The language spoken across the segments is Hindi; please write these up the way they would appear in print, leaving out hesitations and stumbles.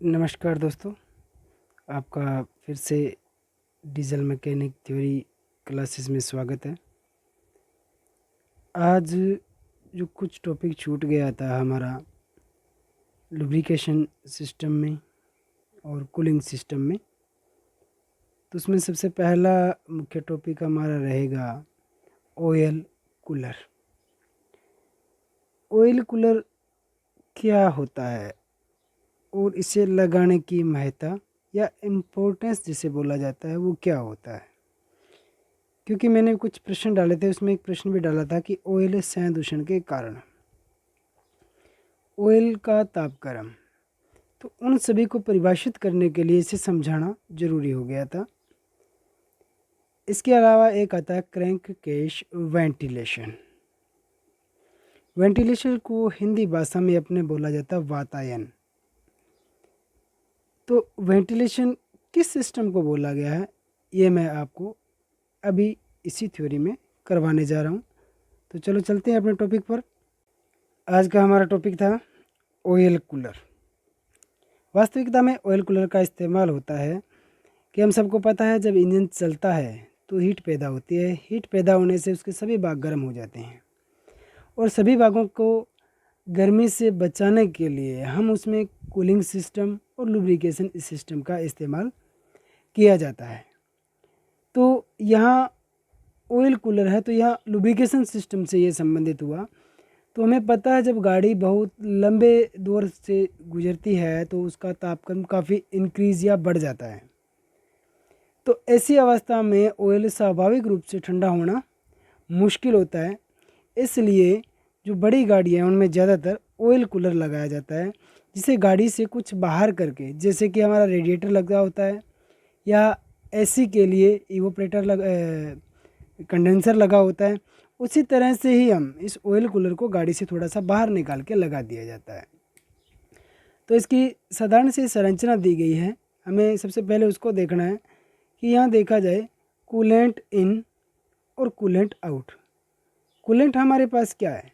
नमस्कार दोस्तों, आपका फिर से डीजल मैकेनिक थ्योरी क्लासेस में स्वागत है। आज जो कुछ टॉपिक छूट गया था हमारा लुब्रिकेशन सिस्टम में और कूलिंग सिस्टम में, तो उसमें सबसे पहला मुख्य टॉपिक हमारा रहेगा ऑयल कूलर। ऑयल कूलर क्या होता है और इसे लगाने की महत्ता या इम्पोर्टेंस जिसे बोला जाता है वो क्या होता है। क्योंकि मैंने कुछ प्रश्न डाले थे, उसमें एक प्रश्न भी डाला था कि ऑयल संदूषण के कारण ऑयल का तापक्रम, तो उन सभी को परिभाषित करने के लिए इसे समझाना जरूरी हो गया था। इसके अलावा एक आता है क्रैंक केश वेंटिलेशन। वेंटिलेशन को हिंदी भाषा में अपने बोला जाता है वातायन। तो वेंटिलेशन किस सिस्टम को बोला गया है ये मैं आपको अभी इसी थ्योरी में करवाने जा रहा हूँ। तो चलो चलते हैं अपने टॉपिक पर। आज का हमारा टॉपिक था ऑयल कूलर। वास्तविकता में ऑयल कूलर का इस्तेमाल होता है कि हम सबको पता है जब इंजन चलता है तो हीट पैदा होती है। हीट पैदा होने से उसके सभी भाग गर्म हो जाते हैं और सभी भागों को गर्मी से बचाने के लिए हम उसमें कूलिंग सिस्टम और लुब्रिकेशन सिस्टम का इस्तेमाल किया जाता है। तो यहाँ ऑयल कूलर है तो यहाँ लुब्रिकेशन सिस्टम से ये संबंधित हुआ। तो हमें पता है जब गाड़ी बहुत लंबे दौर से गुजरती है तो उसका तापक्रम काफ़ी इंक्रीज या बढ़ जाता है। तो ऐसी अवस्था में ऑयल स्वाभाविक रूप से ठंडा होना मुश्किल होता है। इसलिए जो बड़ी गाड़ियाँ हैं उनमें ज़्यादातर ऑयल कूलर लगाया जाता है, जिसे गाड़ी से कुछ बाहर करके, जैसे कि हमारा रेडिएटर लगा होता है या एसी के लिए इवोपरेटर कंडेंसर लगा होता है, उसी तरह से ही हम इस ऑयल कूलर को गाड़ी से थोड़ा सा बाहर निकाल के लगा दिया जाता है। तो इसकी साधारण सी संरचना दी गई है। हमें सबसे पहले उसको देखना है कि यहाँ देखा जाए कूलेंट इन और कूलेंट आउट। कूलेंट हमारे पास क्या है?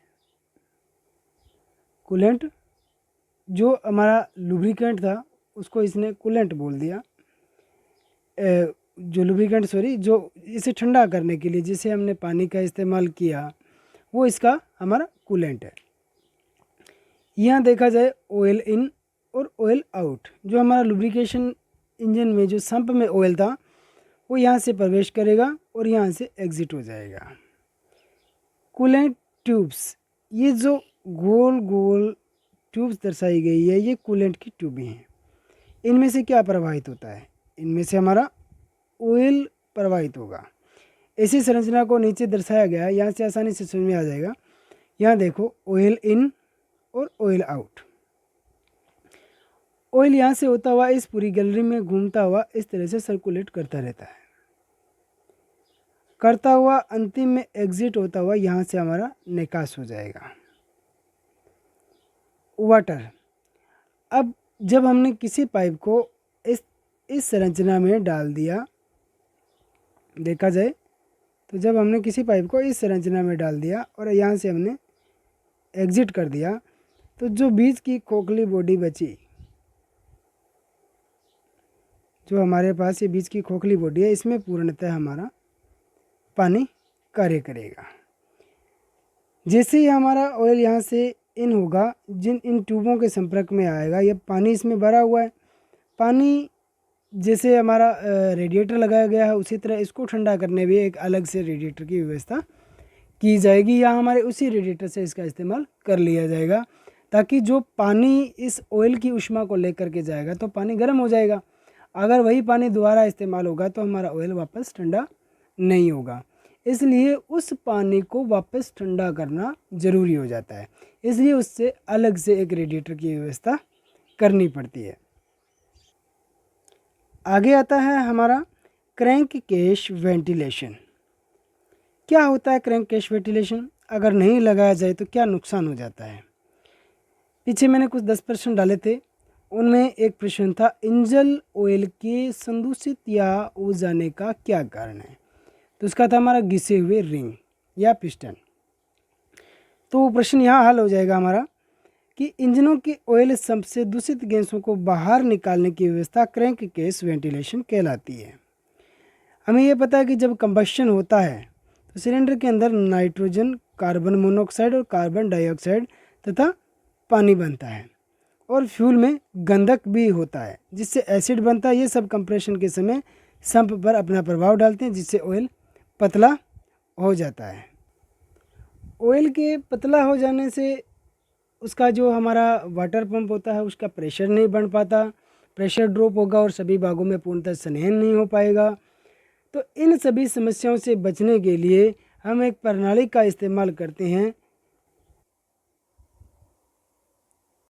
कूलेंट जो हमारा लुब्रिकेंट था उसको इसने कूलेंट बोल दिया। जो लुब्रिकेंट जो इसे ठंडा करने के लिए जिसे हमने पानी का इस्तेमाल किया वो इसका हमारा कूलेंट है। यहाँ देखा जाए ऑयल इन और ऑयल आउट, जो हमारा लुब्रिकेशन इंजन में जो संप में ऑयल था वो यहाँ से प्रवेश करेगा और यहाँ से एग्जिट हो जाएगा। कूलेंट ट्यूब्स, ये जो गोल गोल ट्यूब्स दर्शाई गई है ये कूलेंट की ट्यूबें हैं। इनमें से क्या प्रवाहित होता है? इनमें से हमारा ऑयल प्रवाहित होगा। इसी संरचना को नीचे दर्शाया गया है, यहाँ से आसानी से समझ में आ जाएगा। यहाँ देखो ऑयल इन और ऑयल आउट। ऑयल यहाँ से होता हुआ इस पूरी गैलरी में घूमता हुआ इस तरह से सर्कुलेट करता रहता है, करता हुआ अंतिम में एग्जिट होता हुआ यहाँ से हमारा निकास हो जाएगा। वाटर, अब जब हमने किसी पाइप को इस संरचना में डाल दिया, देखा जाए तो जब हमने किसी पाइप को इस संरचना में डाल दिया और यहाँ से हमने एग्जिट कर दिया तो जो बीच की खोखली बॉडी बची, जो हमारे पास ये बीच की खोखली बॉडी है, इसमें पूर्णतः हमारा पानी कार्य करेगा। जैसे ही हमारा ऑयल यहाँ से इन होगा, जिन इन ट्यूबों के संपर्क में आएगा, ये पानी इसमें भरा हुआ है। पानी जैसे हमारा रेडिएटर लगाया गया है उसी तरह इसको ठंडा करने भी एक अलग से रेडिएटर की व्यवस्था की जाएगी या हमारे उसी रेडिएटर से इसका इस्तेमाल कर लिया जाएगा, ताकि जो पानी इस ऑयल की ऊष्मा को लेकर के जाएगा तो पानी गर्म हो जाएगा। अगर वही पानी दोबारा इस्तेमाल होगा तो हमारा ऑयल वापस ठंडा नहीं होगा। इसलिए उस पानी को वापस ठंडा करना ज़रूरी हो जाता है, इसलिए उससे अलग से एक रेडिएटर की व्यवस्था करनी पड़ती है। आगे आता है हमारा क्रैंक केश वेंटिलेशन। क्या होता है क्रैंक केश वेंटिलेशन? अगर नहीं लगाया जाए तो क्या नुकसान हो जाता है? पीछे मैंने कुछ 10 प्रश्न डाले थे, उनमें एक प्रश्न था इंजन ऑयल के संदूषित या हो जाने का क्या कारण है? तो उसका था हमारा घिसे हुए रिंग या पिस्टन। तो प्रश्न यहाँ हल हो जाएगा हमारा कि इंजनों की ऑयल सम्प से दूषित गैसों को बाहर निकालने की व्यवस्था क्रैंक केस वेंटिलेशन कहलाती है। हमें यह पता है कि जब कंबशन होता है तो सिलेंडर के अंदर नाइट्रोजन, कार्बन मोनोऑक्साइड और कार्बन डाइऑक्साइड तथा पानी बनता है और फ्यूल में गंधक भी होता है जिससे एसिड बनता है। ये सब कंप्रेशन के समय सम्प पर अपना प्रभाव डालते हैं जिससे ऑयल पतला हो जाता है। ऑयल के पतला हो जाने से उसका जो हमारा वाटर पंप होता है उसका प्रेशर नहीं बन पाता, प्रेशर ड्रॉप होगा और सभी भागों में पूर्णतः संलयन नहीं हो पाएगा। तो इन सभी समस्याओं से बचने के लिए हम एक प्रणाली का इस्तेमाल करते हैं